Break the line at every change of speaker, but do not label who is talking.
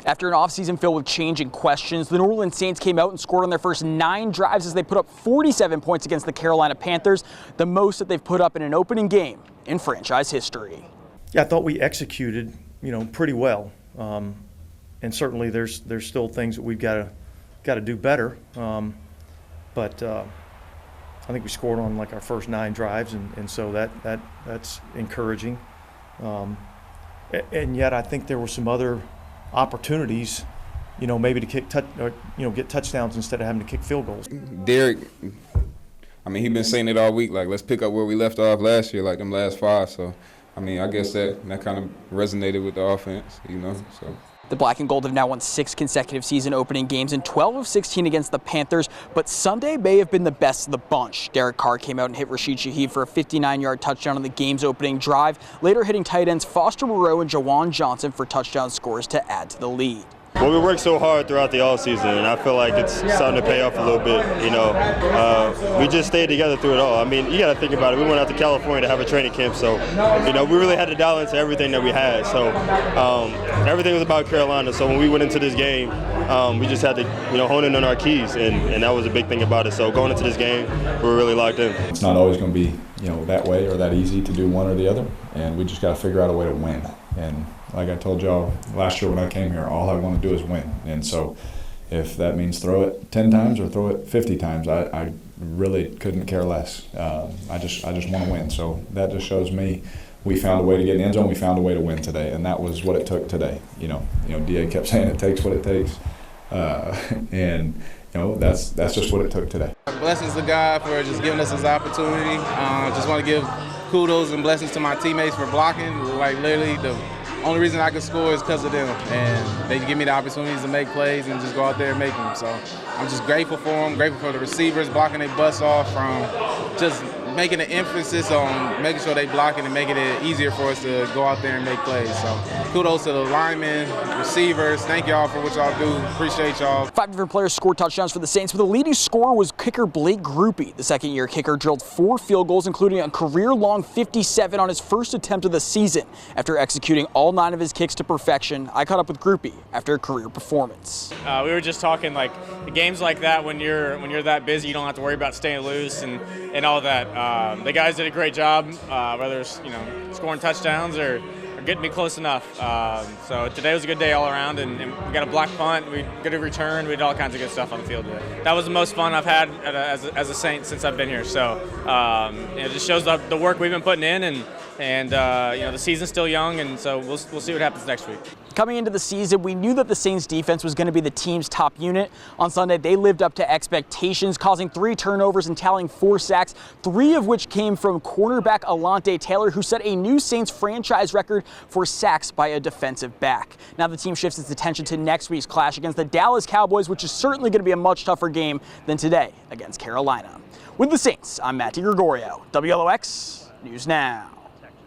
After an offseason filled with change and questions, the New Orleans Saints came out and scored on their first 9 drives as they put up 47 points against the Carolina Panthers, the most that they've put up in an opening game in franchise history.
Yeah, I thought we executed, pretty well, and certainly there's still things that we've got to do better. But I think we scored on like our first 9 drives, and so that's encouraging. And yet I think there were some other opportunities, maybe to get touchdowns instead of having to kick field goals.
Derek, he's been saying it all week, like, let's pick up where we left off last year, like them last 5. So, I guess that kind of resonated with the offense, so.
The Black and Gold have now won 6 consecutive season opening games and 12 of 16 against the Panthers, but Sunday may have been the best of the bunch. Derek Carr came out and hit Rashid Shaheed for a 59-yard touchdown on the game's opening drive, later hitting tight ends Foster Moreau and Jawan Johnson for touchdown scores to add to the lead.
Well, we worked so hard throughout the offseason, and I feel like it's starting to pay off a little bit. We just stayed together through it all. You got to think about it. We went out to California to have a training camp, so we really had to dial into everything that we had. So everything was about Carolina. So when we went into this game, we just had to hone in on our keys, and that was a big thing about it. So going into this game, we were really locked in.
It's not always going to be that way or that easy to do one or the other, and we just got to figure out a way to win. And like I told y'all last year when I came here, all I want to do is win. And so if that means throw it 10 times or throw it 50 times, I really couldn't care less. I just want to win. So that just shows me we found a way to get in the end zone. We found a way to win today, and that was what it took today. DA kept saying it takes what it takes, and that's just what it took today.
Blessings to God for just giving us this opportunity. Just want to give kudos and blessings to my teammates for blocking. Like, literally the only reason I can score is because of them, and they give me the opportunities to make plays and just go out there and make them. So I'm just grateful for them, grateful for the receivers blocking their butts off, from just making an emphasis on making sure they blocking and making it easier for us to go out there and make plays. So kudos to the linemen, receivers. Thank y'all for what y'all do. Appreciate y'all.
5 different players scored touchdowns for the Saints, but the leading scorer was kicker Blake Grupe. The second-year kicker drilled 4 field goals, including a career-long 57 on his first attempt of the season. After executing all 9 of his kicks to perfection, I caught up with Grupe after a career performance.
We were just talking, like, the games like that, when you're that busy, you don't have to worry about staying loose and all that. The guys did a great job, whether it's scoring touchdowns or getting me close enough. So today was a good day all around, and we got a block punt, we got a return, we did all kinds of good stuff on the field today. That was the most fun I've had as a Saint since I've been here. So it just shows the work we've been putting in, and the season's still young, and so we'll see what happens next week.
Coming into the season, we knew that the Saints defense was going to be the team's top unit. On Sunday, they lived up to expectations, causing 3 turnovers and tallying 4 sacks, 3 of which came from cornerback Alante Taylor, who set a new Saints franchise record for sacks by a defensive back. Now the team shifts its attention to next week's clash against the Dallas Cowboys, which is certainly going to be a much tougher game than today against Carolina. With the Saints, I'm Matty Gregorio, WLOX News Now.